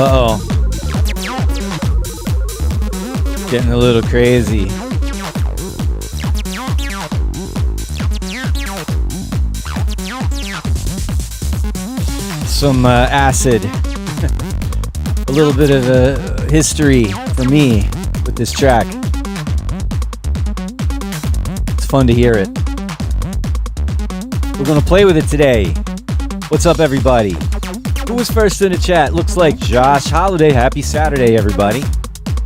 Uh-oh. Getting a little crazy. Some acid. A little bit of a history for me with this track. It's fun to hear it. We're gonna play with it today. What's up, everybody? Who was first in the chat? Looks like Josh Holiday. Happy Saturday, everybody.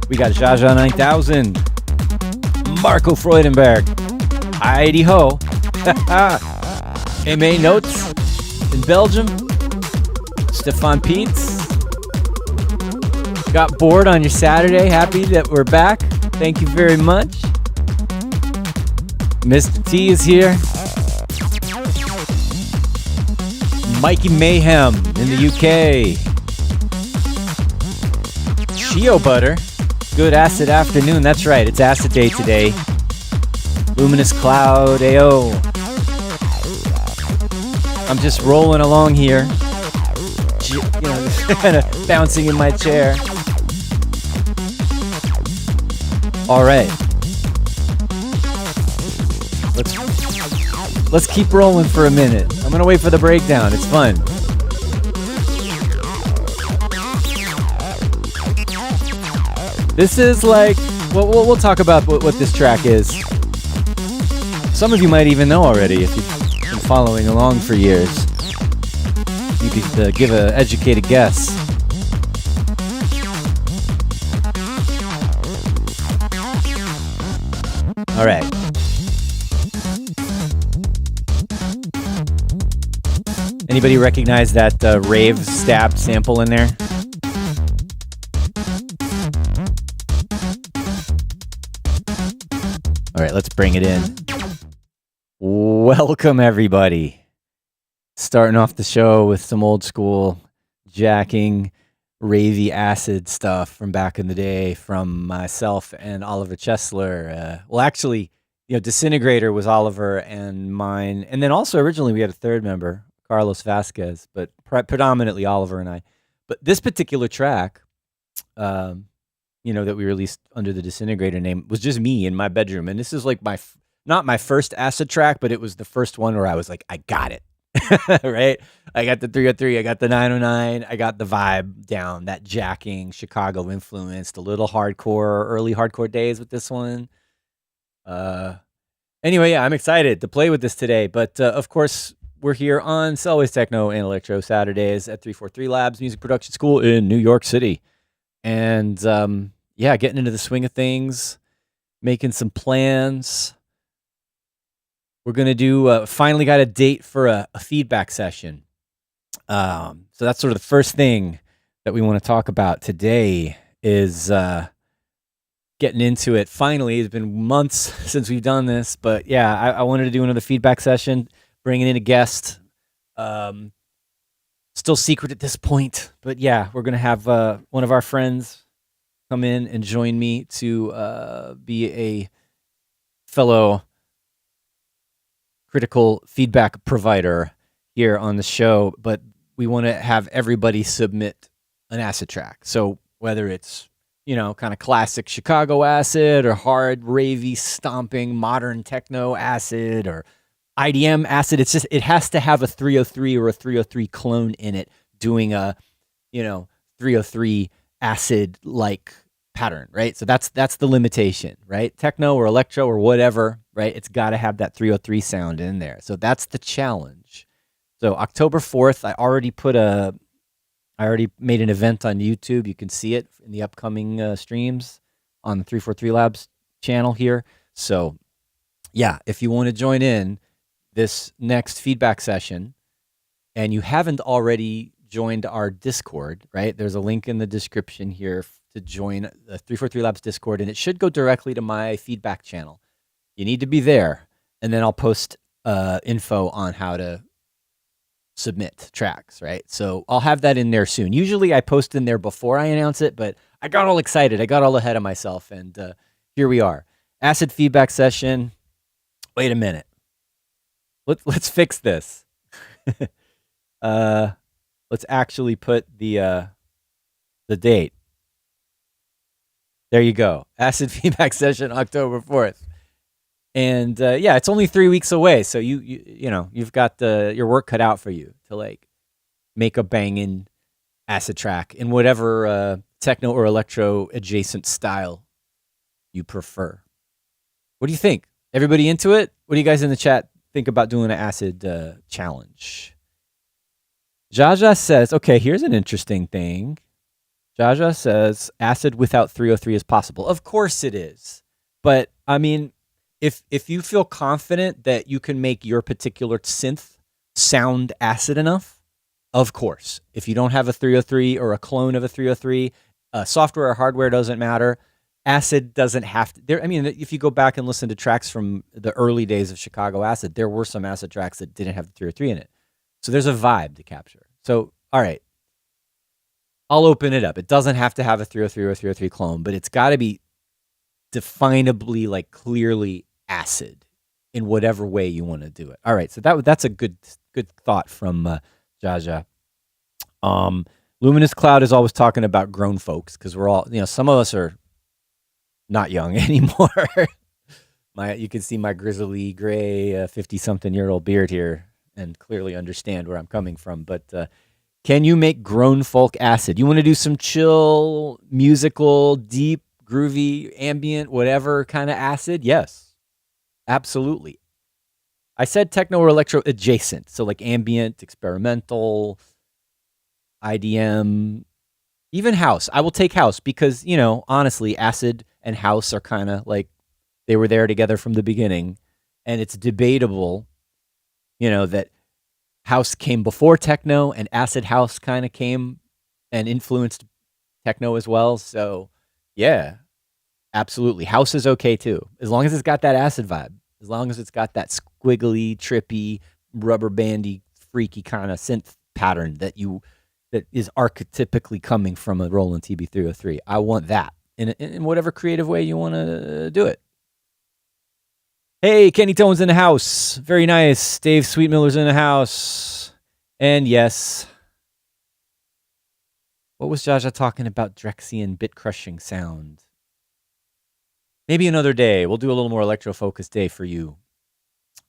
We got Jaja 9000, Marco Freudenberg, Heidi Ho, M.A. Notes in Belgium, Stefan Pietz. Got bored on your Saturday. Happy that we're back. Thank you very much. Mr. T is here. Mikey Mayhem in the UK. Chio Butter. Good acid afternoon. That's right. It's acid day today. Luminous Cloud. Ayo. I'm just rolling along here. You know, kind of bouncing in my chair. All right. Let's keep rolling for a minute. I'm gonna wait for the breakdown. It's fun. This is like, we'll talk about what this track is. Some of you might even know already if you've been following along for years. You could give an educated guess. All right. Anybody recognize that rave stab sample in there? All right, let's bring it in. Welcome, everybody. Starting off the show with some old school jacking, ravey acid stuff from back in the day from myself and Oliver Chesler. Well, actually, Disintegrator was Oliver and mine. And then also originally we had a third member, Carlos Vasquez, but predominantly Oliver and I. But this particular track, that we released under the Disintegrator name was just me in my bedroom. And this is like not my first acid track, but it was the first one where I was like, I got it. Right? I got the 303, I got the 909, I got the vibe down, that jacking, Chicago influenced, a little hardcore, early hardcore days with this one. Anyway, yeah, I'm excited to play with this today. But of course, we're here on Selway's Techno and Electro Saturdays at 343 Labs Music Production School in New York City. And getting into the swing of things, making some plans. We're going to do, finally got a date for a feedback session. So that's sort of the first thing that we want to talk about today is getting into it. Finally, it's been months since we've done this, but yeah, I wanted to do another feedback session, bringing in a guest. Still secret at this point, but yeah, we're going to have one of our friends come in and join me to be a fellow critical feedback provider here on the show, but we want to have everybody submit an acid track. So whether it's, kind of classic Chicago acid or hard, ravey, stomping, modern techno acid or IDM acid, it has to have a 303 or a 303 clone in it doing a, 303 acid like pattern, right? So that's the limitation, right? Techno or electro or whatever, right? It's got to have that 303 sound in there. So that's the challenge. So October 4th, I already made an event on YouTube. You can see it in the upcoming streams on the 343 Labs channel here. So yeah, if you want to join in this next feedback session and you haven't already joined our Discord, right? There's a link in the description here to join the 343 Labs Discord, and it should go directly to my feedback channel. You need to be there, and then I'll post info on how to submit tracks, right? So I'll have that in there soon. Usually I post in there before I announce it, but I got all excited. I got all ahead of myself, and here we are. Acid feedback session. Wait a minute. Let's fix this. Let's actually put the date. There you go. Acid feedback session, October 4th. And yeah, it's only 3 weeks away, so you've got your work cut out for you to like make a banging acid track in whatever techno or electro adjacent style you prefer. What do you think? Everybody into it? What do you guys in the chat think about doing an acid challenge? Jaja says, okay, here's an interesting thing. Jaja says acid without 303 is possible. Of course it is. But I mean, if you feel confident that you can make your particular synth sound acid enough, of course. If you don't have a 303 or a clone of a 303, software or hardware doesn't matter. Acid doesn't have to. I mean, if you go back and listen to tracks from the early days of Chicago Acid, there were some acid tracks that didn't have the 303 in it. So there's a vibe to capture. So, all right. I'll open it up. It doesn't have to have a 303 or a 303 clone, but it's got to be definably, like, clearly acid in whatever way you want to do it. All right, so that's a good thought from Jaja. Luminous Cloud is always talking about grown folks because we're all, some of us are not young anymore. You can see my grizzly gray 50-something-year-old beard here and clearly understand where I'm coming from. But can you make grown folk acid? You want to do some chill, musical, deep, groovy, ambient, whatever kind of acid? Yes, absolutely. I said techno or electro adjacent, so like ambient, experimental, IDM, even house. I will take house because, honestly, acid and house are kind of like they were there together from the beginning. And it's debatable, that house came before techno and acid house kind of came and influenced techno as well. So, yeah, absolutely. House is okay too, as long as it's got that acid vibe, as long as it's got that squiggly, trippy, rubber bandy, freaky kind of synth pattern that is archetypically coming from a Roland TB303. I want that in whatever creative way you want to do it. Hey, Kenny Tone's in the house. Very nice. Dave Sweetmiller's in the house. And yes, what was Jaja talking about Drexian bit crushing sound? Maybe another day. We'll do a little more electro-focused day for you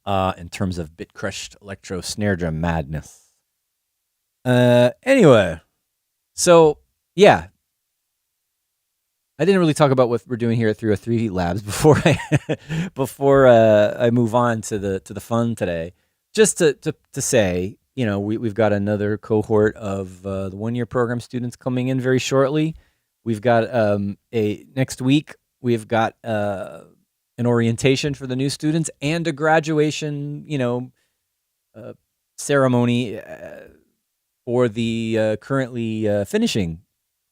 in terms of bit crushed electro snare drum madness. Anyway, so yeah, I didn't really talk about what we're doing here at 303 Labs before I move on to the fun today. Just to say, we've got another cohort of the 1-year program students coming in very shortly. We've got next week we've got an orientation for the new students and a graduation, ceremony for the currently finishing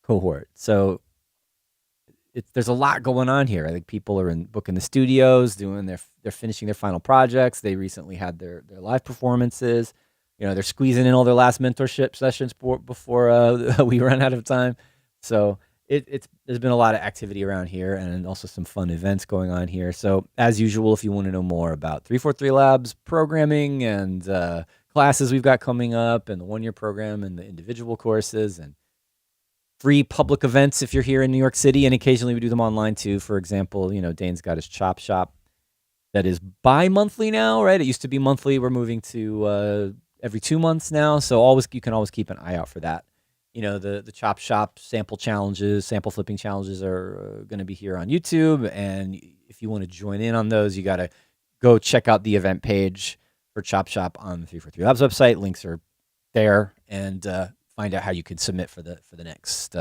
cohort. So there's a lot going on here. I think people are booking the studios, they're finishing their final projects. They recently had their live performances. They're squeezing in all their last mentorship sessions before we run out of time. So there's been a lot of activity around here and also some fun events going on here. So as usual, if you want to know more about 343 Labs programming and classes we've got coming up and the 1-year program and the individual courses and free public events if you're here in New York City, and occasionally we do them online too. For example, Dane's got his Chop Shop that is bi-monthly now, right? It used to be monthly. We're moving to every 2 months now. So you can always keep an eye out for that. The Chop Shop sample flipping challenges are going to be here on YouTube. And if you want to join in on those, you got to go check out the event page for Chop Shop on the 343 Labs website. Links are there, and find out how you can submit for the next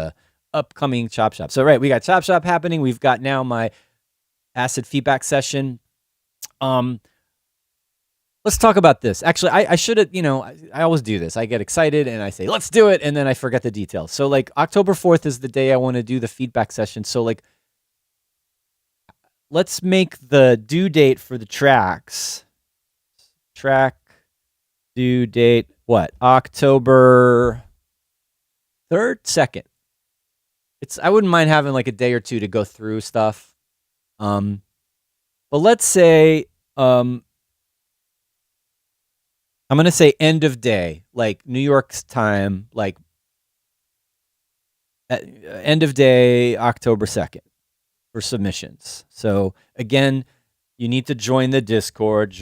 upcoming Chop Shop. So, right, we got Chop Shop happening. We've got now my acid feedback session. Let's talk about this. Actually, I should have, I always do this. I get excited and I say, let's do it. And then I forget the details. So October 4th is the day I want to do the feedback session. So let's make the due date for the tracks. Track due date, what? October 3rd, 2nd. I wouldn't mind having a day or two to go through stuff. But let's say, I'm going to say end of day, New York's time, end of day, October 2nd for submissions. So again, you need to join the Discord.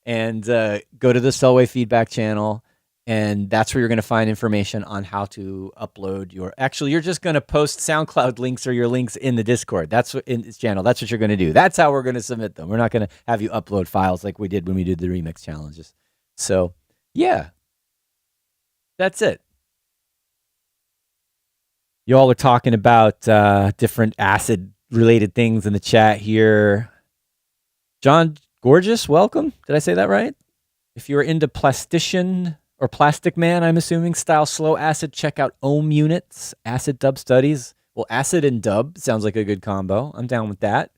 And go to the Selway feedback channel. And that's where you're going to find information on how to upload you're just going to post SoundCloud links or your links in the Discord. That's what in this channel. That's what you're going to do. That's how we're going to submit them. We're not going to have you upload files like we did when we did the remix challenges. So yeah, that's it. Y'all are talking about different acid related things in the chat here. John Gorgeous, welcome. Did I say that right? If you're into plastician or Plastic Man, I'm assuming, style slow acid, check out Ohm Units, Acid Dub Studies. Well, acid and dub sounds like a good combo. I'm down with that.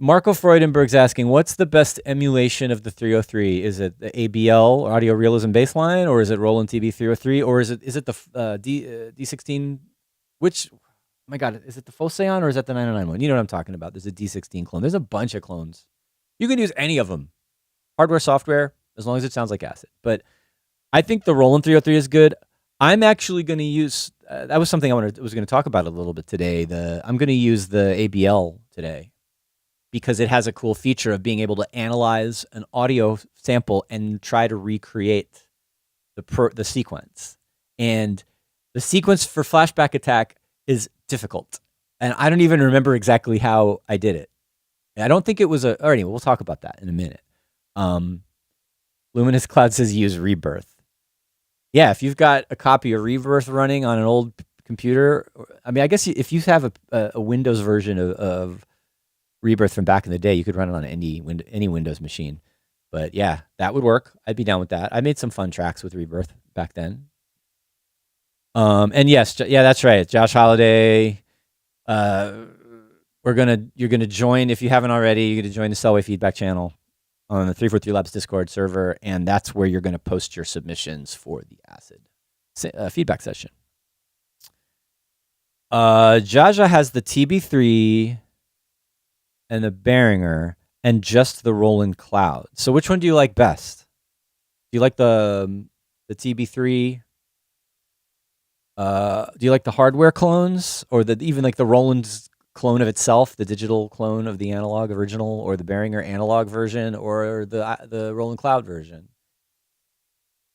Marco Freudenberg's asking, what's the best emulation of the 303? Is it the ABL, or Audio Realism Baseline, or is it Roland TB 303, or is it the D16? Which, oh my God, is it the Foseon or is that the 909 one? You know what I'm talking about. There's a D16 clone. There's a bunch of clones. You can use any of them. Hardware, software, as long as it sounds like acid. But I think the Roland 303 is good. I'm actually going to use, that was something I was going to talk about a little bit today. I'm going to use the ABL today because it has a cool feature of being able to analyze an audio sample and try to recreate the sequence. And the sequence for Flashback Attack is difficult. And I don't even remember exactly how I did it. I don't think it was anyway, we'll talk about that in a minute. Luminous Cloud says use Rebirth. Yeah, if you've got a copy of Rebirth running on an old computer, I mean, I guess if you have a Windows version of Rebirth from back in the day, you could run it on any Windows machine. But yeah, that would work. I'd be down with that. I made some fun tracks with Rebirth back then. And yes, yeah, that's right. Josh Holiday. You're gonna join, if you haven't already, you're gonna join the Selway feedback channel on the 343 Labs Discord server, and that's where you're gonna post your submissions for the acid feedback session. Jaja has the TB3 and the Behringer and just the Roland Cloud. So which one do you like best? Do you like the TB3? Do you like the hardware clones, or even like the Roland's clone of itself, the digital clone of the analog original, or the Behringer analog version, or the Roland Cloud version?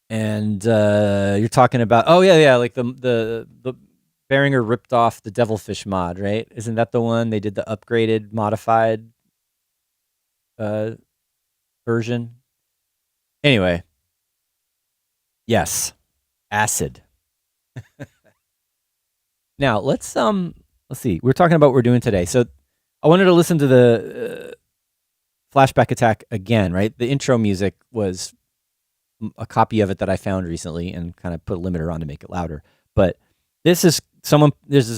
And you're talking about, oh yeah, like the Behringer ripped off the Devilfish mod, right? Isn't that the one they did the upgraded, modified version? Anyway, yes, acid. Now let's see. We're talking about what we're doing today. So I wanted to listen to the Flashback Attack again, right? The intro music was a copy of it that I found recently and kind of put a limiter on to make it louder. But this is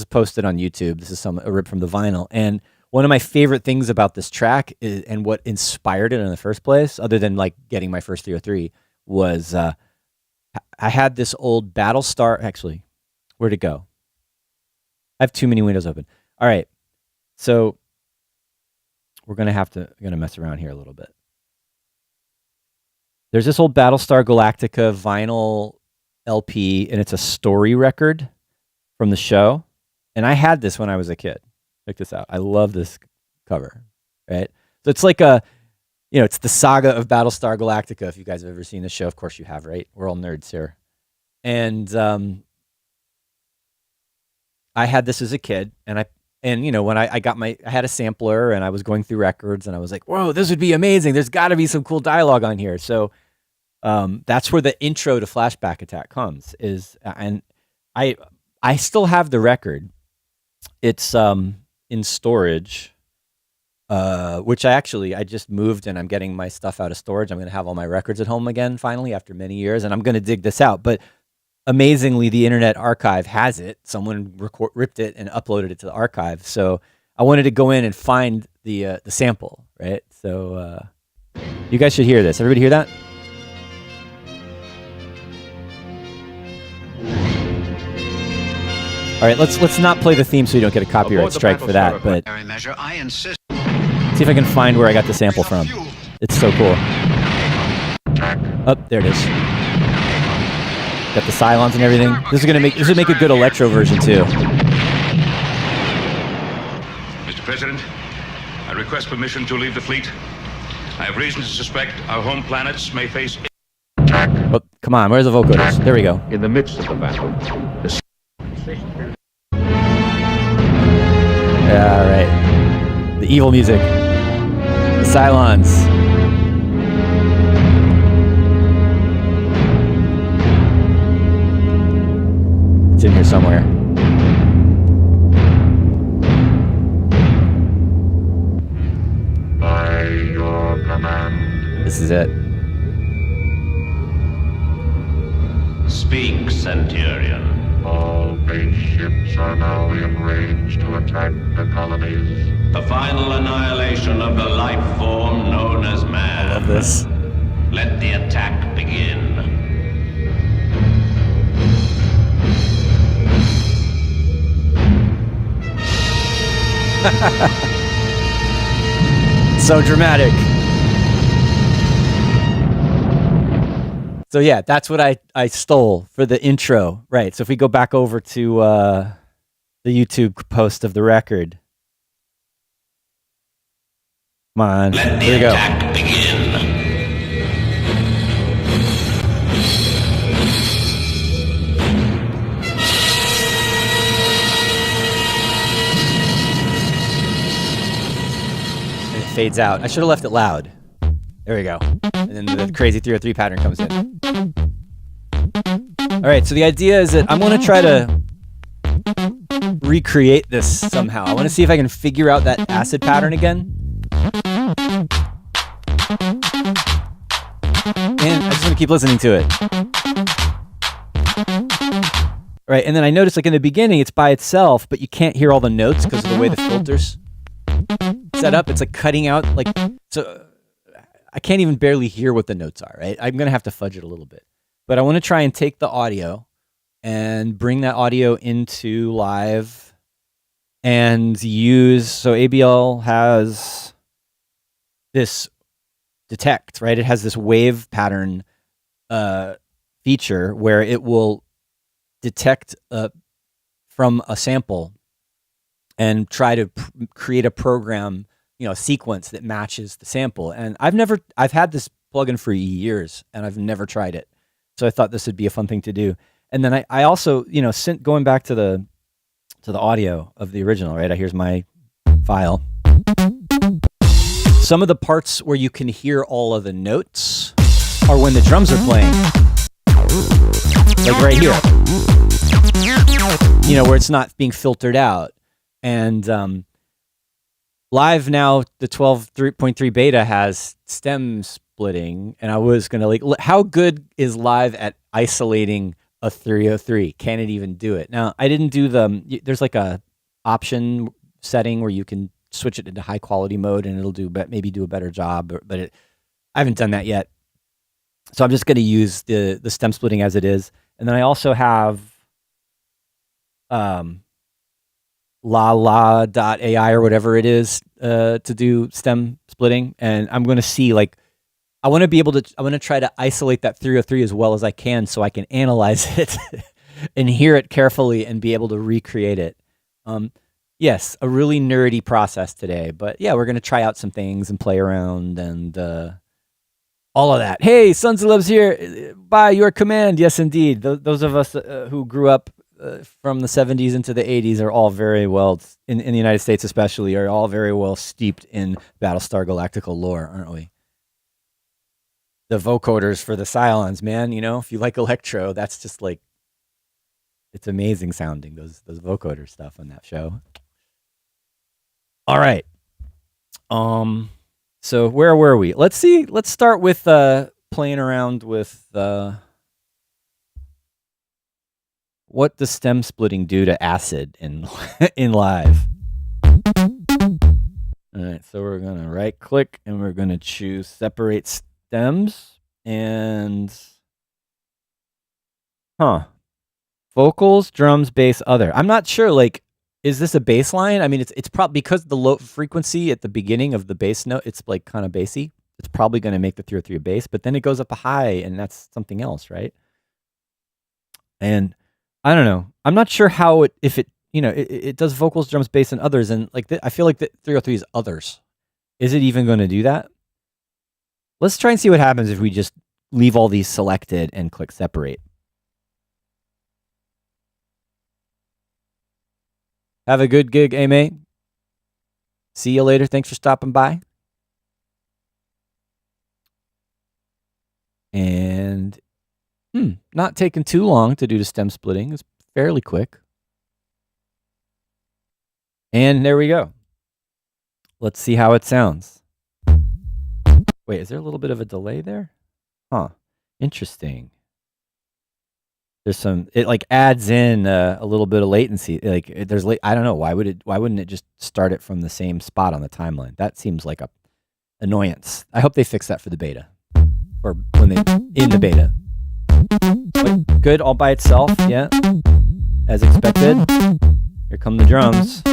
posted on YouTube. This is a rip from the vinyl. And one of my favorite things about this track and what inspired it in the first place, other than like getting my first 303, was I had this old Battlestar. Actually, where'd it go? I have too many windows open. All right, so we're gonna mess around here a little bit. There's this old Battlestar Galactica vinyl LP, and it's a story record from the show. And I had this when I was a kid. Check this out. I love this cover, right? So it's like it's the saga of Battlestar Galactica. If you guys have ever seen the show, of course you have, right? We're all nerds here. And I had this as a kid, and when I had a sampler, and I was going through records, and I was like, whoa, this would be amazing. There's got to be some cool dialogue on here. So that's where the intro to Flashback Attack comes. And I still have the record. It's in storage, which I just moved, and I'm getting my stuff out of storage. I'm going to have all my records at home again, finally, after many years, and I'm going to dig this out. But amazingly, the Internet Archive has it. Someone ripped it and uploaded it to the archive. So I wanted to go in and find the sample, right? So you guys should hear this. Everybody hear that? All right, let's not play the theme so you don't get a copyright strike for that. But see if I can find where I got the sample from. It's so cool. Oh, there it is. Got the Cylons and everything. This would make a good electro version too. Mr. President, I request permission to leave the fleet. I have reason to suspect our home planets may face. Oh, come on, where's the vocoders? There we go. In the midst of the battle. Yeah, all right. The evil music. The Cylons. It's in here somewhere. By your command. This is it. Speak, Centurion. All base ships are now in range to attack the colonies. The final annihilation of the life form known as man. I love this. Let the attack begin. So dramatic. So yeah, that's what I stole for the intro. Right. So if we go back over to the YouTube post of the record. Come on. Let the Here we go. attack begin. And it fades out. I should have left it loud. There we go. And then the crazy 303 pattern comes in. All right, so the idea is that I'm going to try to recreate this somehow. I want to see if I can figure out that acid pattern again. And I just want to keep listening to it. All right, and then I noticed like in the beginning it's by itself, but you can't hear all the notes because of the way the filter's set up. It's like cutting out, like, so I can't even barely hear what the notes are, right? I'm going to have to fudge it a little bit. But I want to try and take the audio and bring that audio into live and use, so ABL has this detect, right? It has this wave pattern feature where it will detect from a sample and try to create a program, a sequence that matches the sample. And I've had this plugin for years and I've never tried it. So I thought this would be a fun thing to do. And then I also, going back to the audio of the original, right? Here's my file. Some of the parts where you can hear all of the notes are when the drums are playing. Like right here. Where it's not being filtered out. And live now, the 12.3 beta has stem splitting, and I was going to how good is live at isolating a 303? Can it even do it? Now, I didn't do there's like a option setting where you can switch it into high quality mode and it'll maybe do a better job, but I haven't done that yet. So I'm just going to use the stem splitting as it is. And then I also have la.ai or whatever it is to do stem splitting. And I'm going to see, like, I want to try to isolate that 303 as well as I can so I can analyze it and hear it carefully and be able to recreate it. Yes, a really nerdy process today, but yeah, we're going to try out some things and play around and all of that. Hey, Sons of Loves here. By your command. Yes, indeed. Those of us who grew up from the 70s into the 80s are all very well, in the United States especially, are all very well steeped in Battlestar Galactica lore, aren't we? The vocoders for the Cylons, man. You know, if you like electro, that's just like, it's amazing sounding, those vocoder stuff on that show. All right. So where were we? Let's see. Let's start with playing around with what does stem splitting do to acid in in live. All right, so we're gonna right click and we're gonna choose separate stems and vocals, drums, bass, other. I'm not sure, like, is this a bass line? I mean, it's probably because the low frequency at the beginning of the bass note, it's like kind of bassy. It's probably going to make the 303 a bass, but then it goes up a high and that's something else, right? And I don't know. I'm not sure how if it does vocals, drums, bass, and others. And like, I feel like the 303 is others. Is it even going to do that? Let's try and see what happens if we just leave all these selected and click separate. Have a good gig, mate. See you later. Thanks for stopping by. And not taking too long to do the stem splitting. It's fairly quick. And there we go. Let's see how it sounds. Wait, is there a little bit of a delay there? Interesting. There's some, it like adds in a little bit of latency. Like there's I don't know, why wouldn't it just start it from the same spot on the timeline? That seems like a annoyance. I hope they fix that for the beta, or when they in the beta. But good all by itself, yeah, as expected. Here come the drums.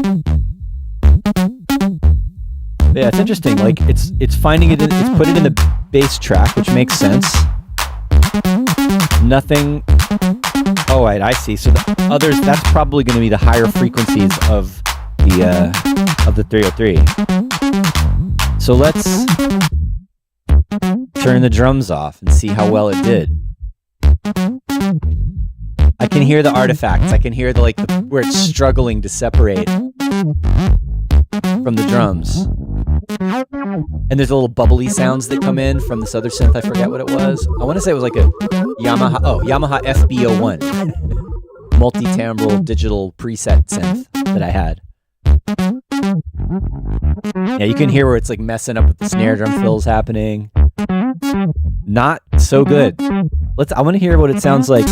But yeah, it's interesting. Like it's finding it, it's put it in the bass track, which makes sense. Nothing. Oh, right, I see. So the others, that's probably going to be the higher frequencies of the 303. So let's turn the drums off and see how well it did. I can hear the artifacts. I can hear the where it's struggling to separate from the drums. And there's a little bubbly sounds that come in from this other synth. I forget what it was. I want to say it was like a Yamaha FB01 multi-timbral digital preset synth that I had. Yeah, you can hear where it's like messing up with the snare drum fills happening. Not so good. I want to hear what it sounds like.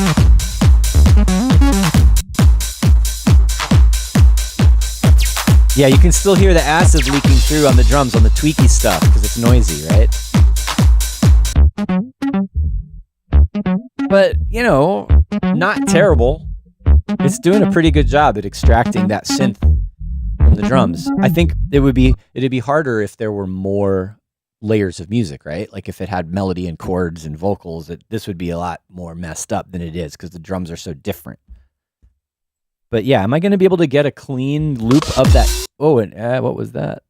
Yeah, you can still hear the acid leaking through on the drums, on the tweaky stuff, because it's noisy, right? But, not terrible. It's doing a pretty good job at extracting that synth from the drums. I think it'd be harder if there were more layers of music, right? Like if it had melody and chords and vocals, this would be a lot more messed up than it is because the drums are so different. But yeah, am I going to be able to get a clean loop of that? Oh, and what was that?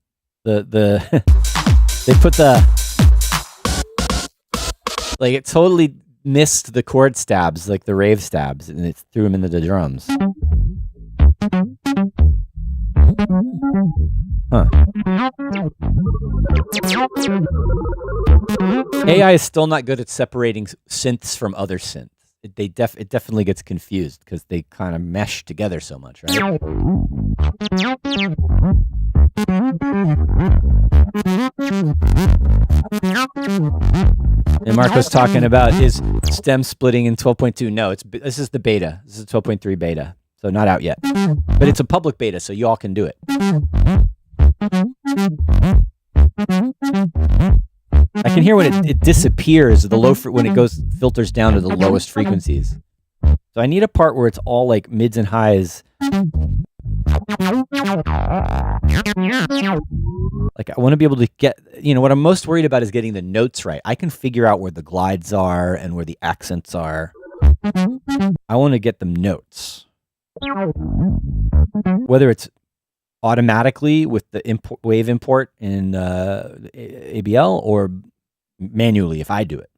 They put it totally missed the chord stabs, like the rave stabs, and it threw them into the drums. AI is still not good at separating synths from other synths. It definitely gets confused because they kind of mesh together so much, right? And Marco's talking about is stem splitting in 12.2. No, this is the beta. This is 12.3 beta, so not out yet. But it's a public beta, so you all can do it. I can hear when it disappears, the when it filters down to the lowest frequencies. So I need a part where it's all like mids and highs. Like I want to be able to get, what I'm most worried about is getting the notes right. I can figure out where the glides are and where the accents are. I want to get them notes. Whether it's automatically with the wave import in ABL or manually if I do it.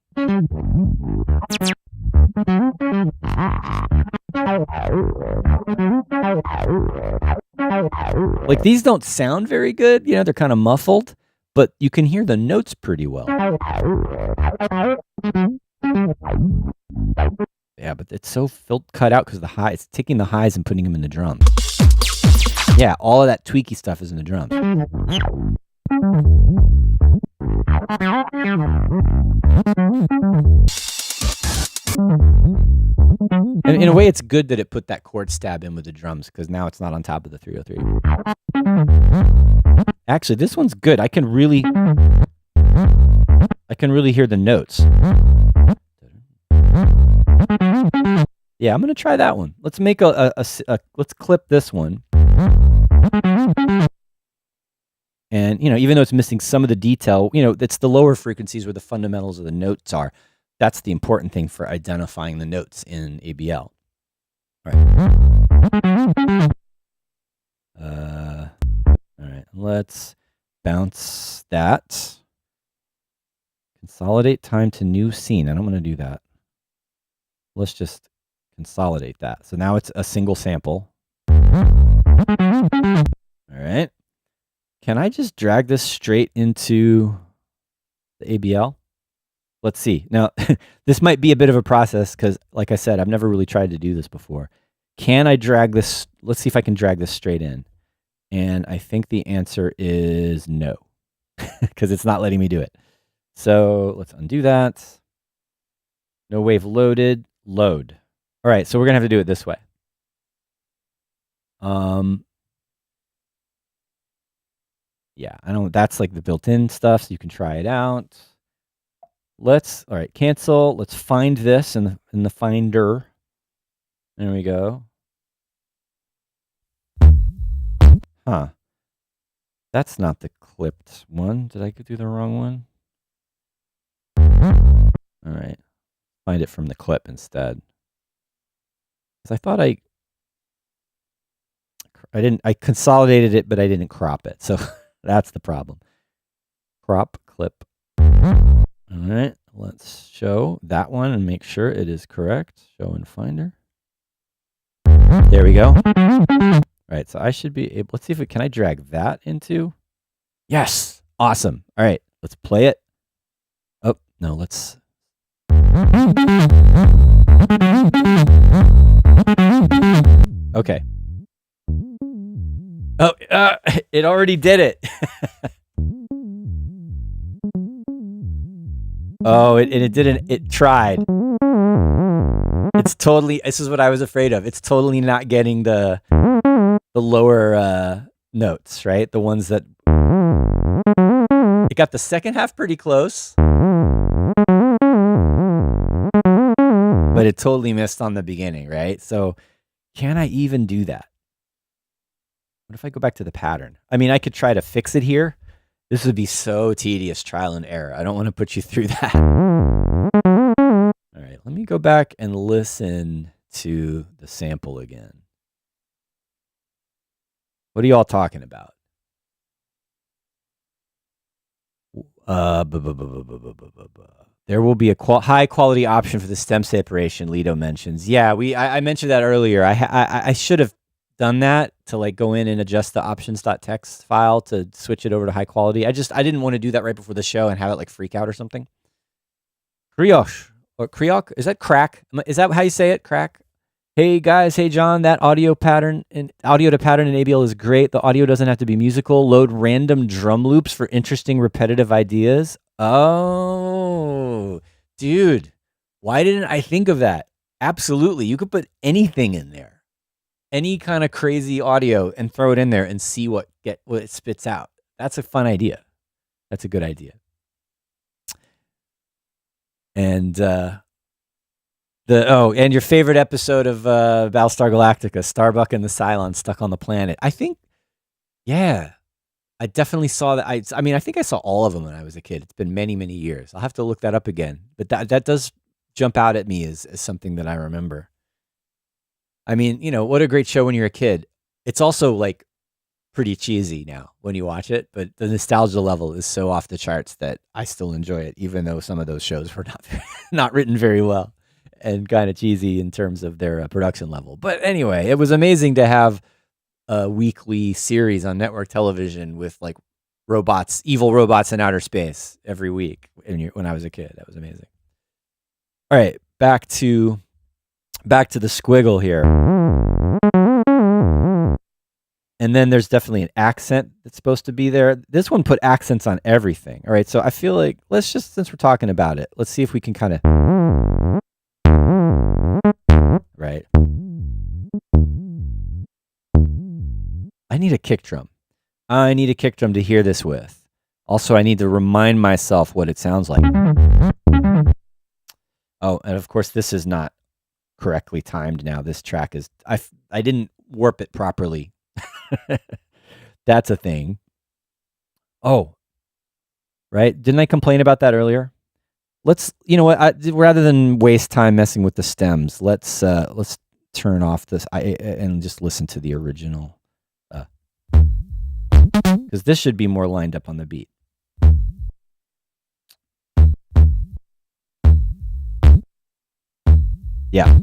Like these don't sound very good, they're kind of muffled, but you can hear the notes pretty well. Yeah, but it's so cut out because it's taking the highs and putting them in the drums. Yeah, all of that tweaky stuff is in the drums. And in a way, it's good that it put that chord stab in with the drums because now it's not on top of the 303. Actually, this one's good. I can really hear the notes. Yeah, I'm gonna try that one. Let's make let's clip this one. And even though it's missing some of the detail, it's the lower frequencies where the fundamentals of the notes are. That's the important thing for identifying the notes in ABL. All right, let's bounce that. Consolidate time to new scene. I don't want to do that. Let's just consolidate that. So now it's a single sample. All right. Can I just drag this straight into the ABL? Let's see. Now, this might be a bit of a process because, like I said, I've never really tried to do this before. Can I drag this? Let's see if I can drag this straight in. And I think the answer is no, because it's not letting me do it. So let's undo that. No wave loaded. Load. All right, so we're going to have to do it this way. Yeah, that's like the built-in stuff, so you can try it out. All right, cancel. Let's find this in the finder. There we go. Huh. That's not the clipped one. Did I do the wrong one? All right. Find it from the clip instead. Because I thought I consolidated it, but I didn't crop it. So that's the problem. Crop clip. All right, let's show that one and make sure it is correct. Show in Finder. There we go. All right, so I should be able, let's see can I drag that into? Yes, awesome. All right, let's play it. Oh, no, let's. Okay. Oh, it already did it. Oh, it didn't. It tried. This is what I was afraid of. It's totally not getting the lower notes, right? The ones that. It got the second half pretty close. But it totally missed on the beginning, right? So can I even do that? What if I go back to the pattern? I mean, I could try to fix it here. This would be so tedious, trial and error. I don't want to put you through that. All right, let me go back and listen to the sample again. What are y'all talking about? There will be a high quality option for the stem separation, Lido mentions. Yeah, I mentioned that earlier. I should have done that to like go in and adjust the options.txt file to switch it over to high quality. I didn't want to do that right before the show and have it like freak out or something. Krioch or Kriok, is that crack? Is that how you say it? Crack? Hey guys, hey John, that audio to pattern in ABL is great. The audio doesn't have to be musical. Load random drum loops for interesting repetitive ideas. Oh, dude, why didn't I think of that? Absolutely. You could put anything in there. Any kind of crazy audio and throw it in there and see what it spits out. That's a fun idea. That's a good idea. And and your favorite episode of Battlestar Galactica, Starbuck and the Cylon stuck on the planet. I think, yeah, I definitely saw that. I mean, I think I saw all of them when I was a kid. It's been many, many years. I'll have to look that up again. But that does jump out at me as something that I remember. I mean, what a great show when you're a kid. It's also like pretty cheesy now when you watch it, but the nostalgia level is so off the charts that I still enjoy it, even though some of those shows were not written very well and kind of cheesy in terms of their production level. But anyway, it was amazing to have a weekly series on network television with like evil robots in outer space every week when I was a kid. That was amazing. All right, back to the squiggle here. And then there's definitely an accent that's supposed to be there. This one put accents on everything. All right, so I feel like since we're talking about it, let's see if we can kind of, right. I need a kick drum. I need a kick drum to hear this with. Also, I need to remind myself what it sounds like. Oh, and of course, this is not correctly timed now. This track is, I didn't warp it properly. That's a thing. Oh, right. Didn't I complain about that earlier? Let's, rather than waste time messing with the stems, let's turn off this and just listen to the original. Because this should be more lined up on the beat. Yeah.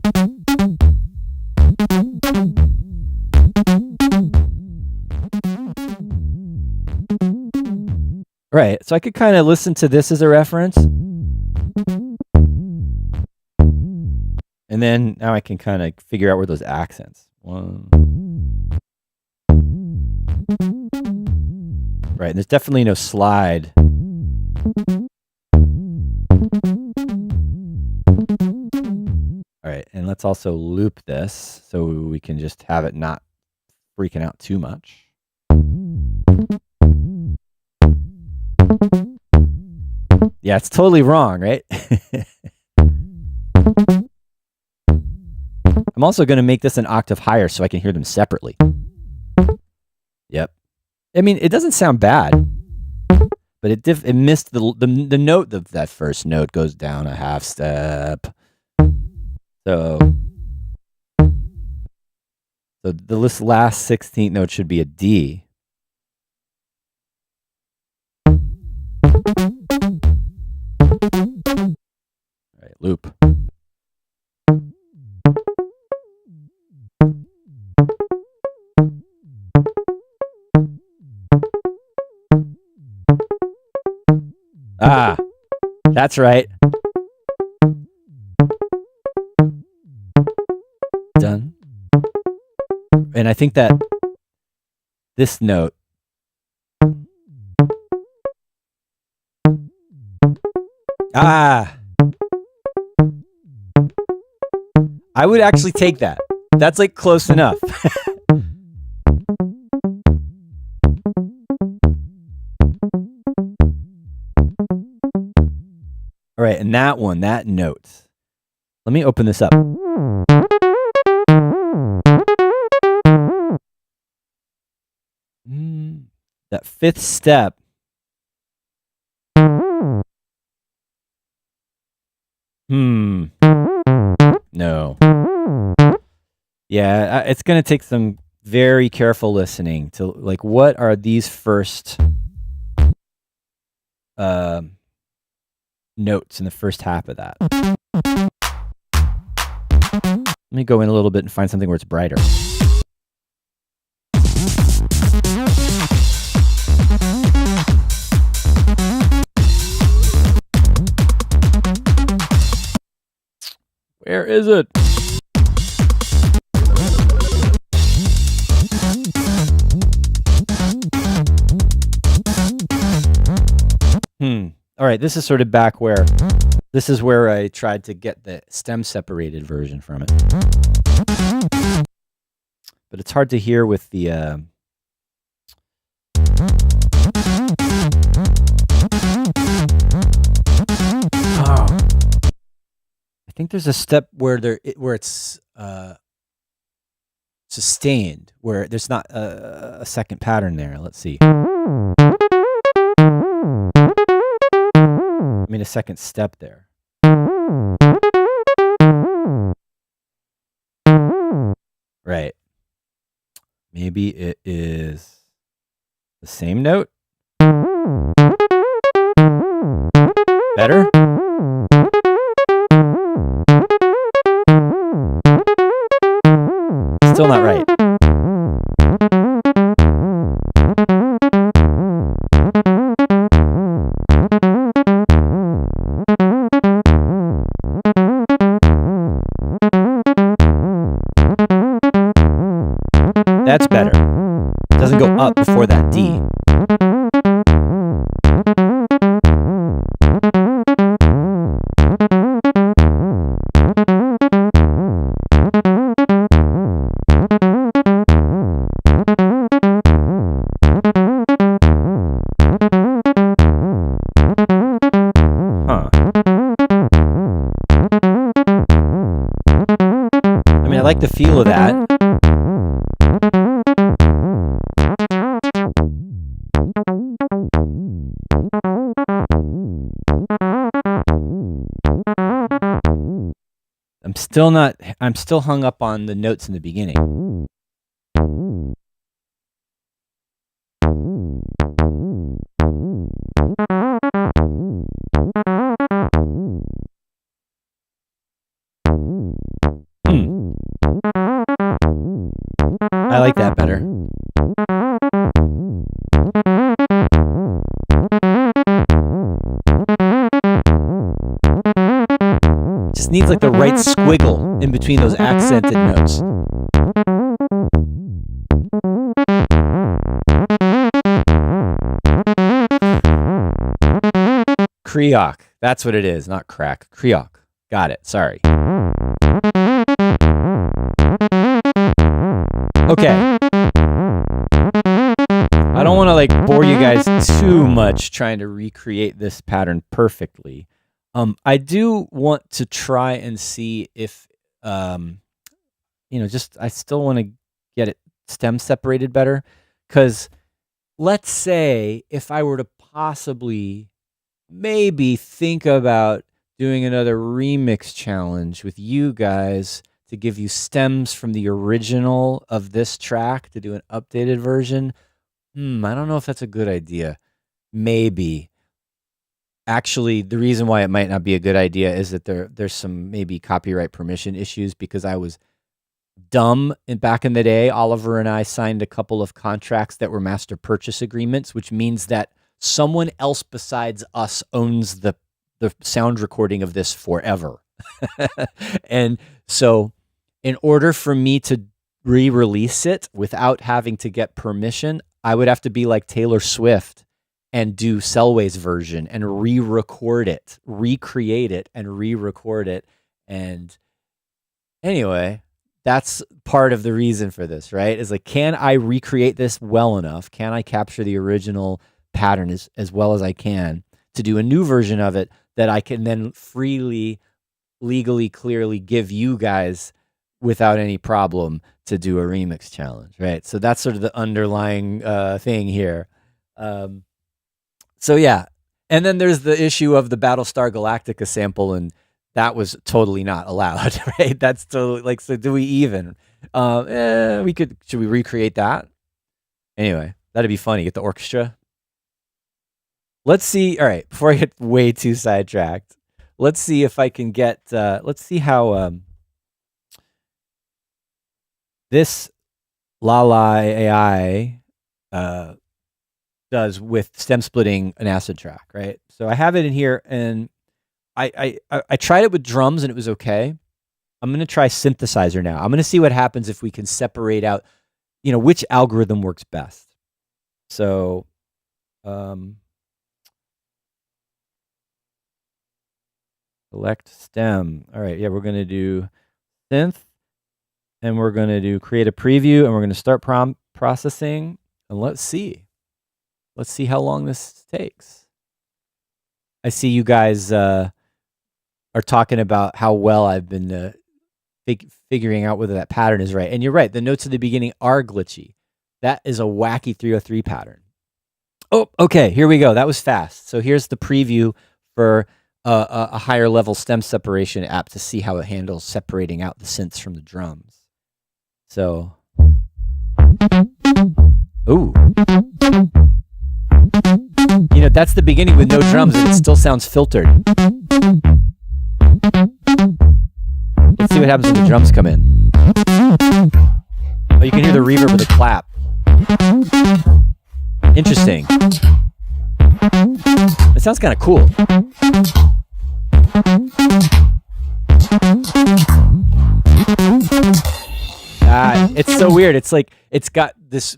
Right. So I could kind of listen to this as a reference. And then now I can kind of figure out where those accents. One. Right. And there's definitely no slide. All right. And let's also loop this so we can just have it not freaking out too much. Yeah, it's totally wrong, right? I'm also going to make this an octave higher so I can hear them separately. Yep. I mean, it doesn't sound bad, but it missed the note. That first note goes down a half step. So this last 16th note should be a D. All right, loop. Ah, that's right. Done. And I think that this note. Ah. I would actually take that. That's like close enough. All right, and that note. Let me open this up. That fifth step. No. Yeah, it's going to take some very careful listening to, like, what are these first notes in the first half of that. Let me go in a little bit and find something where it's brighter. Where is it? All right, this is sort of back where, this is where I tried to get the stem separated version from it. But it's hard to hear with the, think there's a step where it's sustained, where there's not a second pattern there. Let's see. I mean, a second step there. Right. Maybe it is the same note. Better? Still not right. That's better. It doesn't go up before that D. Huh. I mean, I like the feel of that. I'm still hung up on the notes in the beginning. I like that better. Just needs like the right squiggle in between those accented notes. Creoc. That's what it is, not crack. Creoc. Got it. Sorry. Okay. I don't want to like bore you guys too much trying to recreate this pattern perfectly. I do want to try and see if, I still want to get it stem separated better. Because let's say if I were to possibly maybe think about doing another remix challenge with you guys to give you stems from the original of this track to do an updated version. I don't know if that's a good idea. Maybe. Actually, the reason why it might not be a good idea is that there's some maybe copyright permission issues because I was dumb back in the day. Oliver and I signed a couple of contracts that were master purchase agreements, which means that someone else besides us owns the sound recording of this forever. And so in order for me to re-release it without having to get permission, I would have to be like Taylor Swift and do Selway's version and re-record it, recreate it and re-record it. And anyway, that's part of the reason for this, right? Is like, can I recreate this well enough? Can I capture the original pattern as well as I can to do a new version of it that I can then freely, legally, clearly give you guys without any problem to do a remix challenge, right? So that's sort of the underlying thing here. So yeah, and then there's the issue of the Battlestar Galactica sample, and that was totally not allowed, right? That's totally like, so do we even? Should we recreate that? Anyway, that'd be funny. Get the orchestra. Let's see. All right, before I get way too sidetracked, let's see if I can get. Let's see how this Lala AI does with stem splitting an acid track, right? So I have it in here, and I tried it with drums, and it was okay. I'm gonna try synthesizer now. I'm gonna see what happens if we can separate out, which algorithm works best. So, select stem. All right, yeah, we're gonna do synth, and we're gonna do create a preview, and we're gonna start processing, and let's see how long this takes. I see you guys are talking about how well I've been figuring out whether that pattern is right. And you're right. The notes at the beginning are glitchy. That is a wacky 303 pattern. Oh, okay. Here we go. That was fast. So here's the preview for a higher level stem separation app to see how it handles separating out the synths from the drums. So, ooh. You know, that's the beginning with no drums and it still sounds filtered. Let's see what happens when the drums come in. Oh, you can hear the reverb of the clap. Interesting. It sounds kind of cool. It's so weird. It's like it's got this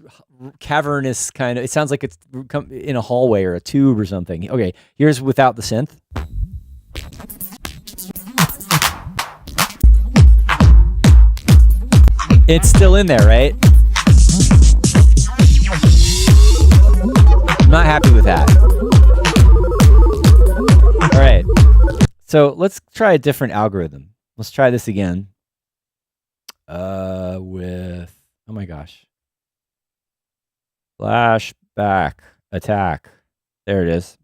cavernous kind of. It sounds like it's in a hallway or a tube or something. Okay, here's without the synth. It's still in there, right? I'm not happy with that. All right. So let's try a different algorithm. Let's try this again. With, oh my gosh. Flashback attack. There it is.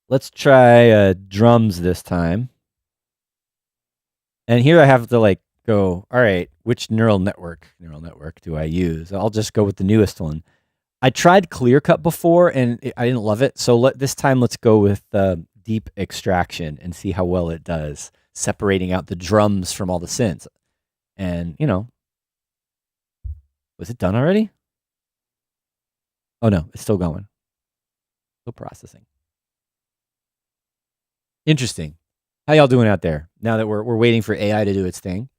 Let's try drums this time. And here I have to like go, all right, which neural network do I use? I'll just go with the newest one. I tried clear cut before and I didn't love it. So this time let's go with deep extraction and see how well it does separating out the drums from all the synths. And, you know, was it done already? Oh no, it's still going. Still processing. Interesting. How y'all doing out there now that we're waiting for AI to do its thing?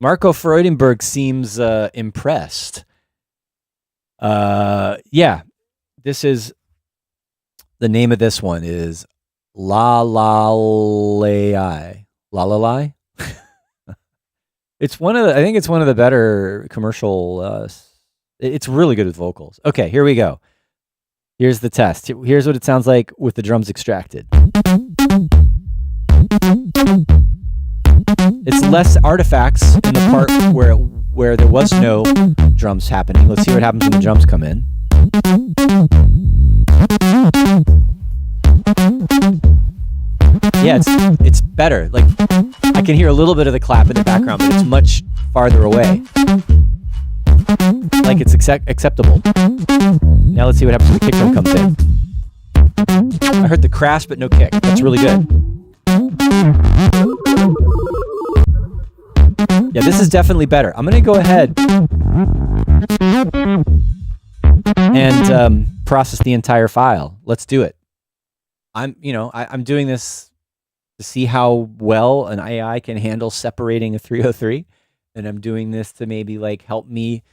Marco Freudenberg seems impressed. Yeah, this is the name of this one is La La Lai. La La Lai. It's one of the, I think it's one of the better commercial. It's really good with vocals. Okay, here we go. Here's the test. Here's what it sounds like with the drums extracted. It's less artifacts in the part where there was no drums happening. Let's see what happens when the drums come in. Yeah, it's better. Like I can hear a little bit of the clap in the background, but it's much farther away. Like it's acceptable. Now let's see what happens when the kick drum comes in. I heard the crash, but no kick. That's really good. Yeah, this is definitely better. I'm going to go ahead and process the entire file. Let's do it. I'm doing this to see how well an AI can handle separating a 303, and I'm doing this to maybe like help me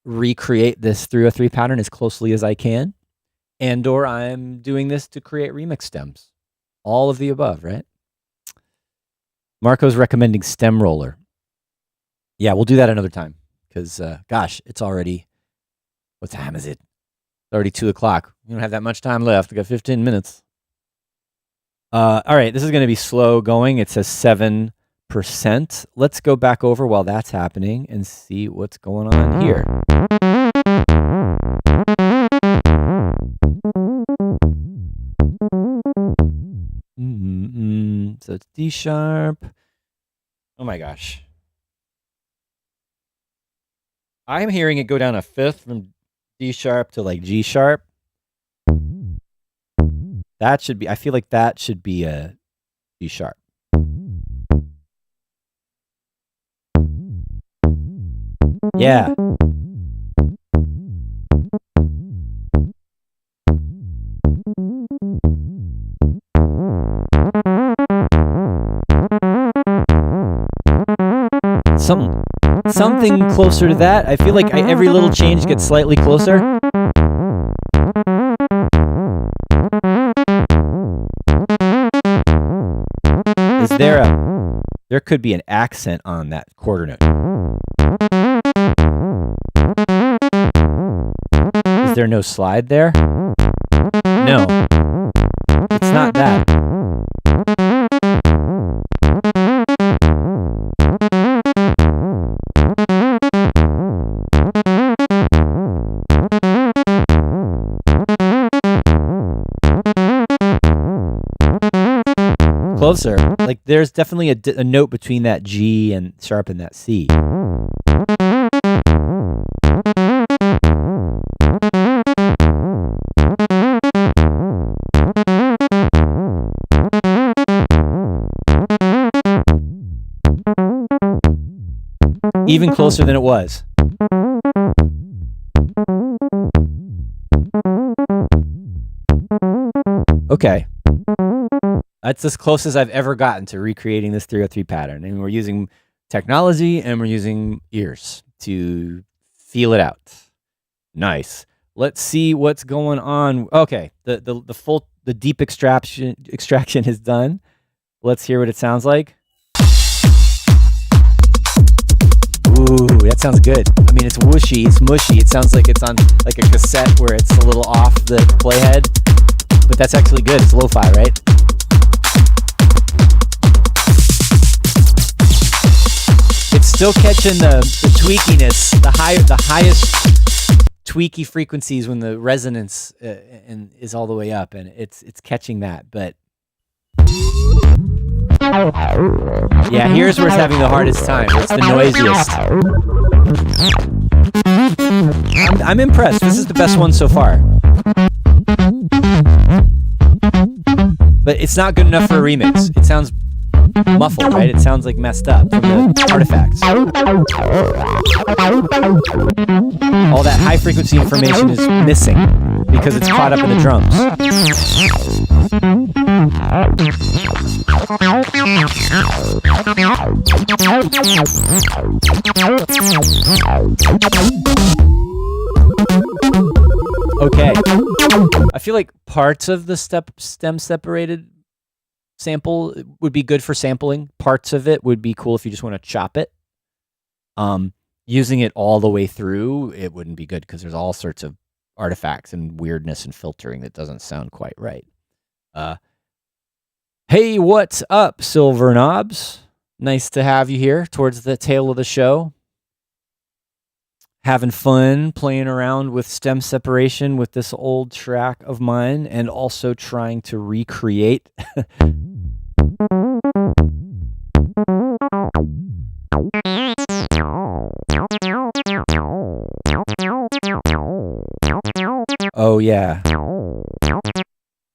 recreate this 303 pattern as closely as I can, or I'm doing this to create remix stems. All of the above, right? Marco's recommending stem roller. Yeah, we'll do that another time because, gosh, it's already, what time is it? It's already 2 o'clock. We don't have that much time left. We got 15 minutes. All right, this is going to be slow going. It says 7%. Let's go back over while that's happening and see what's going on here. So it's D sharp. Oh my gosh. I'm hearing it go down a fifth from D sharp to like G sharp. That should be, I feel like that should be a G sharp. Yeah. Something closer to that. I feel like every little change gets slightly closer. Is there could be an accent on that quarter note. Is there no slide there? No. It's not that. Closer. Like there's definitely a note between that G and sharp and that C. Even closer than it was. Okay. That's as close as I've ever gotten to recreating this 303 pattern. And we're using technology and we're using ears to feel it out. Nice. Let's see what's going on. Okay. The deep extraction is done. Let's hear what it sounds like. Ooh, that sounds good. I mean, it's whooshy, it's mushy. It sounds like it's on like a cassette where it's a little off the playhead, but that's actually good. It's lo-fi, right? It's still catching the tweakiness, the highest tweaky frequencies when the resonance is all the way up, and it's catching that, but. Yeah, here's where it's having the hardest time. It's the noisiest. I'm impressed. This is the best one so far. But it's not good enough for a remix. It sounds muffled, right? It sounds like messed up from the artifacts. All that high frequency information is missing because it's caught up in the drums. Okay. I feel like parts of the stem separated sample would be good for sampling. Parts of it would be cool if you just want to chop it. Using it all the way through, it wouldn't be good because there's all sorts of artifacts and weirdness and filtering that doesn't sound quite right. Hey, what's up, Silver Knobs? Nice to have you here towards the tail of the show. Having fun playing around with stem separation with this old track of mine and also trying to recreate Oh yeah.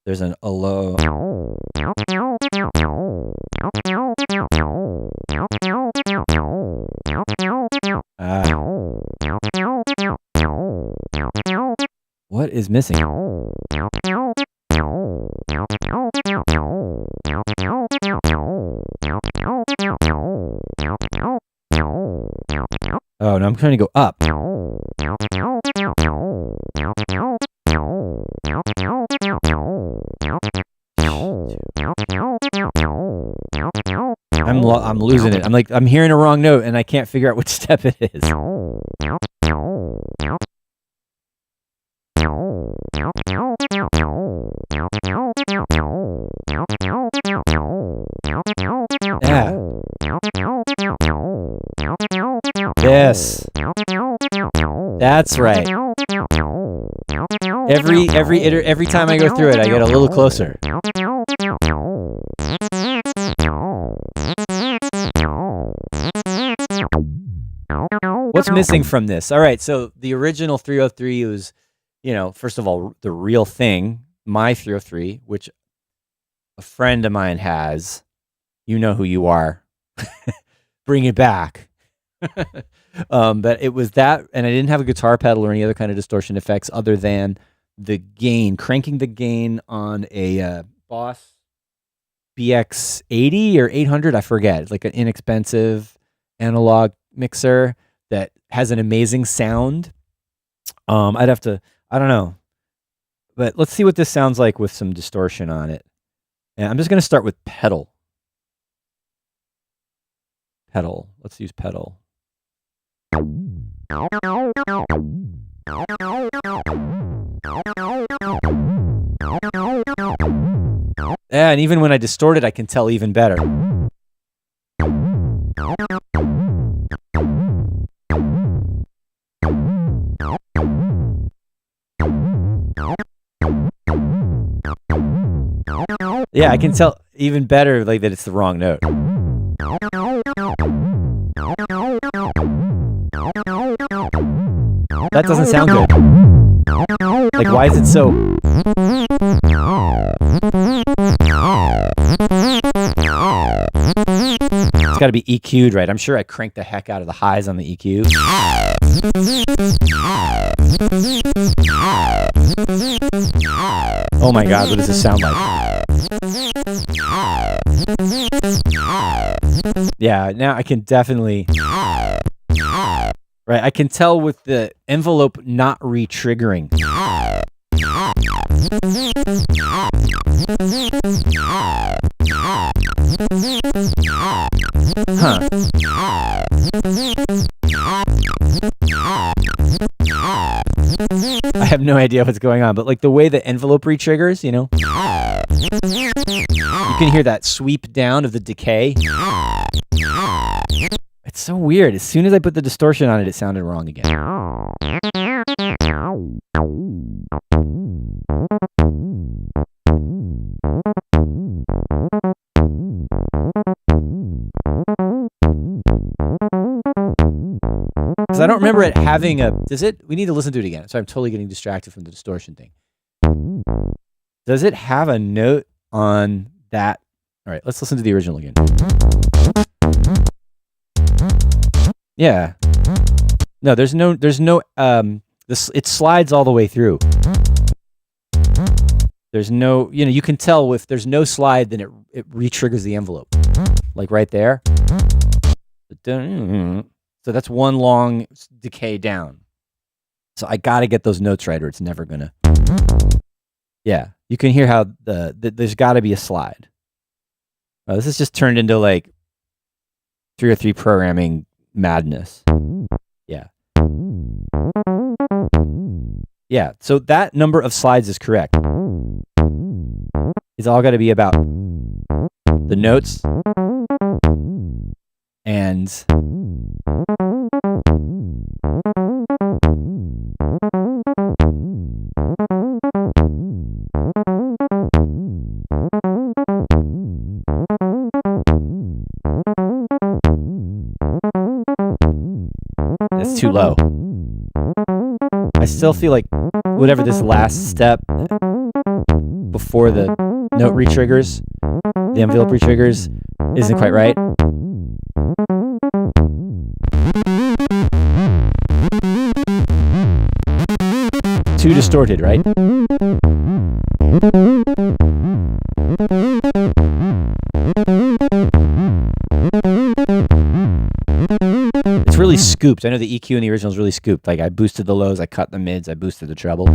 There's a low. What is missing? Oh, no, I'm trying to go up. I'm losing it. I'm hearing a wrong note and I can't figure out which step it is. Yeah. Yes. That's right. Every time I go through it, I get a little closer. What's missing from this? All right, so the original 303 was, first of all, the real thing, my 303, which a friend of mine has. You know who you are. Bring it back. But it was that, and I didn't have a guitar pedal or any other kind of distortion effects other than the gain, cranking the gain on a Boss BX80 or 800, I forget. It's like an inexpensive analog mixer that has an amazing sound. I don't know. But let's see what this sounds like with some distortion on it. And I'm just going to start with pedal. Pedal. Let's use pedal. Yeah, and even when I distort it, I can tell even better. Yeah, I can tell even better like that it's the wrong note. That doesn't sound good. Like, why is it so? It's got to be EQ'd, right? I'm sure I cranked the heck out of the highs on the EQ. Oh my God, what does this sound like? Yeah, now I can definitely... Right, I can tell with the envelope not re-triggering. Huh. I have no idea what's going on, but like the way the envelope re-triggers, you know? You can hear that sweep down of the decay. It's so weird. As soon as I put the distortion on it, it sounded wrong again. Because I don't remember it having a... Does it? We need to listen to it again. So I'm totally getting distracted from the distortion thing. Does it have a note on that? All right, let's listen to the original again. Yeah. No, there's no, it slides all the way through. There's no, you know, you can tell if there's no slide, then it re-triggers the envelope. Like right there. So that's one long decay down. So I got to get those notes right or it's never going to. Yeah. You can hear how there's got to be a slide. Oh, this is just turned into like 303 programming madness. Yeah. Yeah, so that number of slides is correct. It's all got to be about the notes and it's too low. I still feel like whatever this last step before the note re-triggers, the envelope re-triggers, isn't quite right. Too distorted, right? It's really scooped. I know the EQ in the original is really scooped. Like I boosted the lows, I cut the mids, I boosted the treble.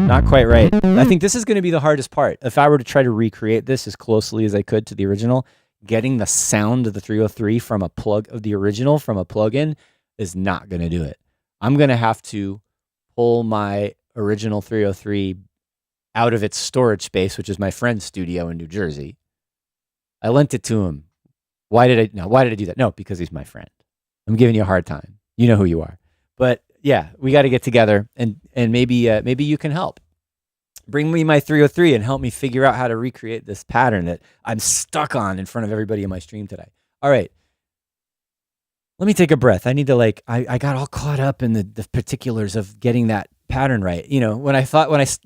Not quite right. I think this is going to be the hardest part. If I were to try to recreate this as closely as I could to the original, getting the sound of the 303 from a plug of the original from a plug-in is not going to do it. I'm going to have to pull my original 303 out of its storage space, which is my friend's studio in New Jersey. I lent it to him. Why did I do that? No, because he's my friend. I'm giving you a hard time. You know who you are. But yeah, we got to get together and maybe you can help. Bring me my 303 and help me figure out how to recreate this pattern that I'm stuck on in front of everybody in my stream today. All right. Let me take a breath. I need to I got all caught up in the particulars of getting that pattern right. You know, when I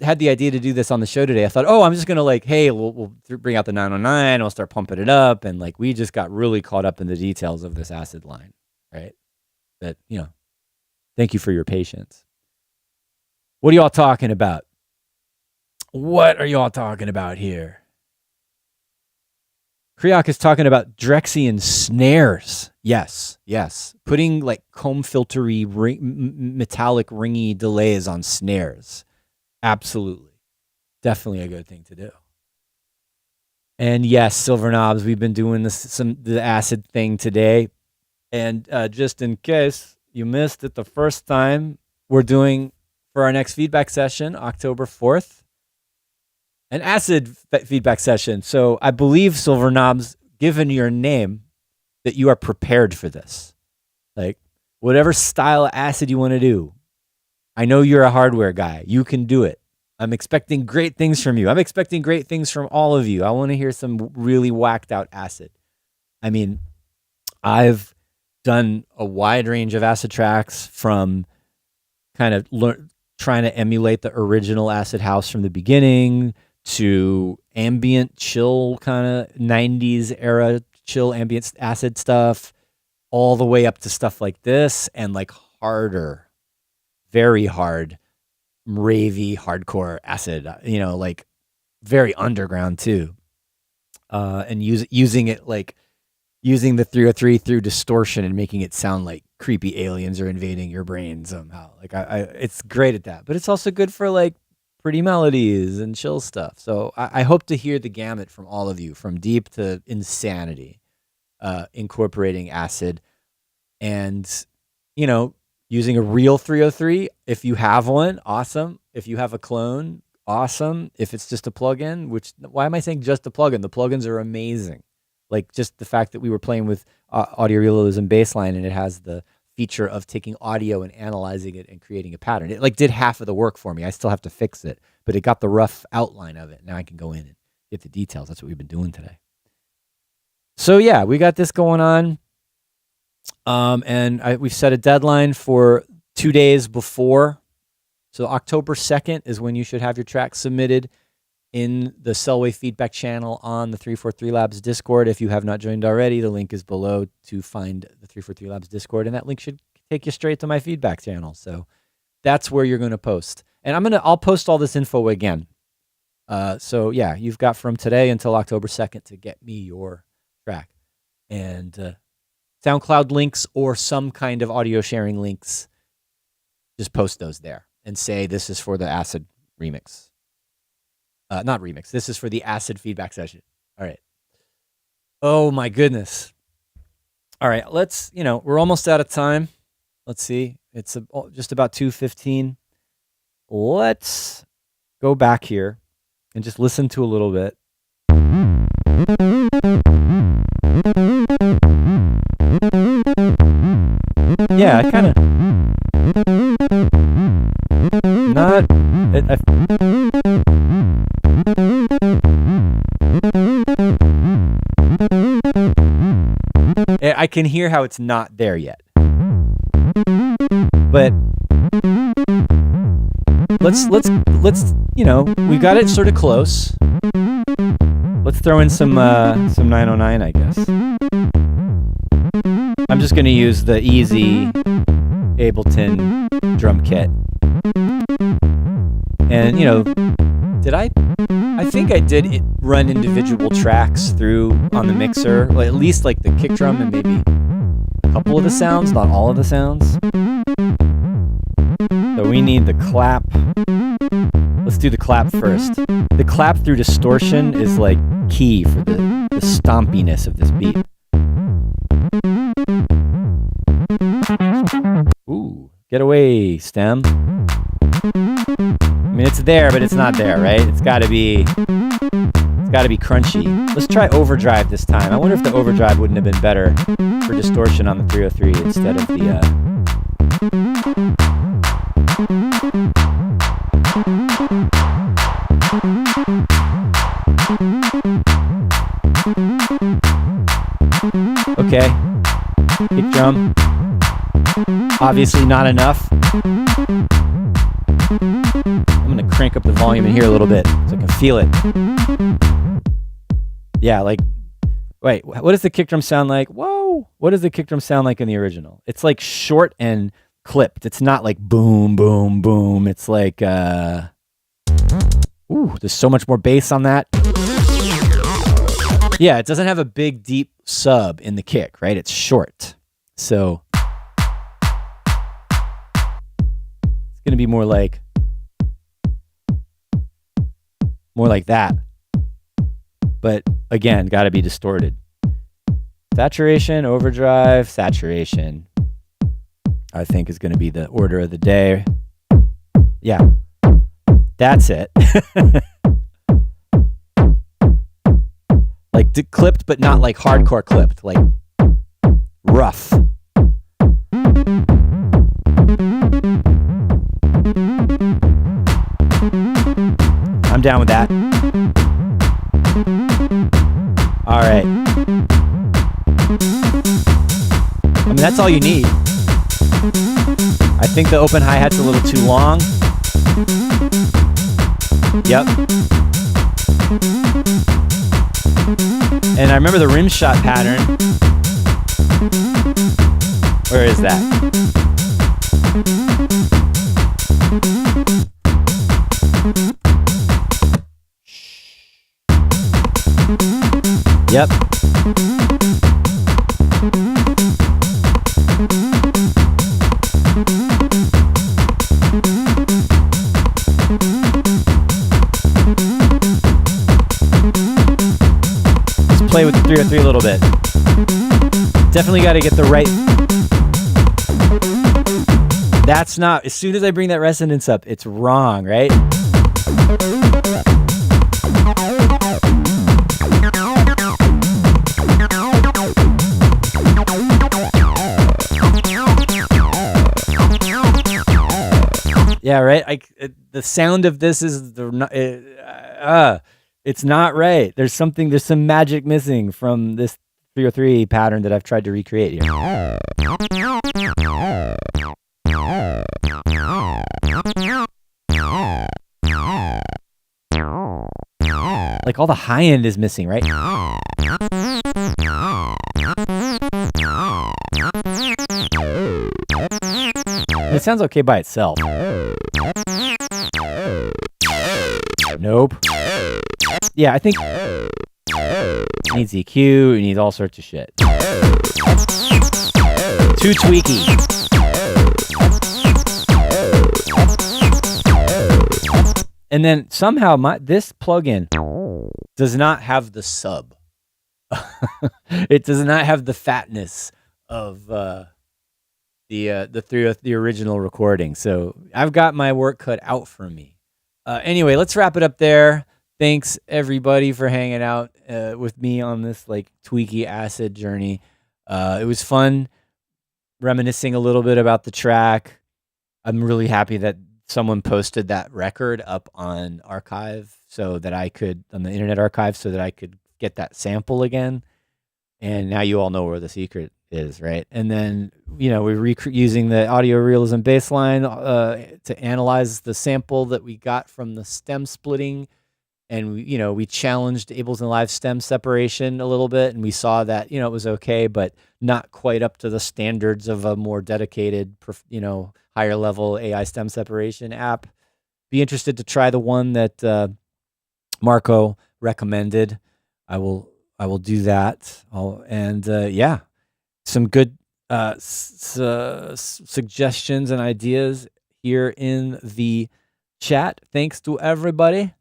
had the idea to do this on the show today, I thought, I'm just going to hey, we'll bring out the 909 and we'll start pumping it up. And we just got really caught up in the details of this acid line, right? That, thank you for your patience. What are y'all talking about? What are y'all talking about here? Kriok is talking about Drexian snares. Yes. Putting comb filtery, metallic ringy delays on snares. Absolutely. Definitely a good thing to do. And yes, Silver Knobs, we've been doing the acid thing today. And just in case you missed it the first time, we're doing, for our next feedback session, October 4th, an acid feedback session. So I believe, Silver Knobs, given your name, that you are prepared for this. Whatever style of acid you want to do. I know you're a hardware guy. You can do it. I'm expecting great things from you. I'm expecting great things from all of you. I want to hear some really whacked out acid. I mean, I've done a wide range of acid tracks, from kind of trying to emulate the original acid house from the beginning, to ambient chill, kind of 90s era chill ambient acid stuff, all the way up to stuff like this, and like harder, very hard, ravey, hardcore acid, like very underground too. And using it, like using the 303 through distortion and making it sound like creepy aliens are invading your brain somehow. Like it's great at that, but it's also good for like pretty melodies and chill stuff. So I hope to hear the gamut from all of you, from deep to insanity, incorporating acid, and using a real 303. If you have one, awesome. If you have a clone, awesome. If it's just a plugin, why am I saying just a plugin? The plugins are amazing. Like just the fact that we were playing with Audio Realism Baseline, and it has the feature of taking audio and analyzing it and creating a pattern. It like did half of the work for me. I still have to fix it, but it got the rough outline of it. Now I can go in and get the details. That's what we've been doing today. So yeah, we got this going on. And we've set a deadline for 2 days before. So October 2nd is when you should have your track submitted in the Selway feedback channel on the 343 Labs Discord. If you have not joined already, the link is below to find the 343 Labs Discord, and that link should take you straight to my feedback channel. So that's where you're going to post. And I'll post all this info again. So yeah, you've got from today until October 2nd to get me your track. And SoundCloud links or some kind of audio sharing links, just post those there and say this is for the acid remix. Not remix. This is for the acid feedback session. All right. Oh my goodness. All right. We're almost out of time. Let's see. It's just about 2:15. Let's go back here and just listen to a little bit. Yeah, I kind of not. I can hear how it's not there yet, but let's we got it sort of close. Let's throw in some 909, I guess. I'm just gonna use the easy Ableton drum kit, and I think I did run individual tracks through on the mixer, like at least like the kick drum and maybe a couple of the sounds, not all of the sounds. So we need the clap. Let's do the clap first. The clap through distortion is like key for the stompiness of this beat. Ooh, get away, stem. I mean, it's there, but it's not there, right? It's got to be crunchy. Let's try overdrive this time. I wonder if the overdrive wouldn't have been better for distortion on the 303 instead of the Okay. Kick drum. Obviously not enough. I'm going to crank up the volume in here a little bit so I can feel it. Yeah, like, wait, what does the kick drum sound like? Whoa! What does the kick drum sound like in the original? It's like short and clipped. It's not like boom, boom, boom. It's like, ooh, there's so much more bass on that. Yeah, it doesn't have a big, deep sub in the kick, right? It's short. So it's going to be more like that. But again, got to be distorted. Saturation, overdrive, saturation, I think is going to be the order of the day. Yeah, that's it. Like clipped, but not like hardcore clipped, like rough. I'm down with that. All right. I mean, that's all you need. I think the open hi-hat's a little too long. Yep. And I remember the rim shot pattern. Where is that? Yep. Let's play with the 303 a little bit. Definitely got to get the right. That's not, as soon as I bring that resonance up, it's wrong, right? Yeah, right. The sound of this is it's not right. There's some magic missing from this 303 pattern that I've tried to recreate here. Like all the high end is missing, right? It sounds okay by itself. Nope. Yeah, I think it needs EQ, it needs all sorts of shit. Too tweaky. And then somehow this plugin does not have the sub. It does not have the fatness of the original recording. So I've got my work cut out for me. Anyway, let's wrap it up there. Thanks everybody for hanging out with me on this like tweaky acid journey. It was fun reminiscing a little bit about the track. I'm really happy that someone posted that record up on archive on the Internet Archive so that I could get that sample again. And now you all know where the secret is, right? And then, we're using the audio realism baseline to analyze the sample that we got from the stem splitting. And we challenged Abels and Live stem separation a little bit, and we saw that it was okay, but not quite up to the standards of a more dedicated, higher level AI stem separation app. Be interested to try the one that Marco recommended. I will do that. Some good suggestions and ideas here in the chat. Thanks to everybody.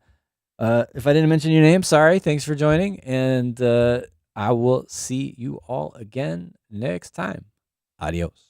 If I didn't mention your name, sorry. Thanks for joining. And I will see you all again next time. Adios.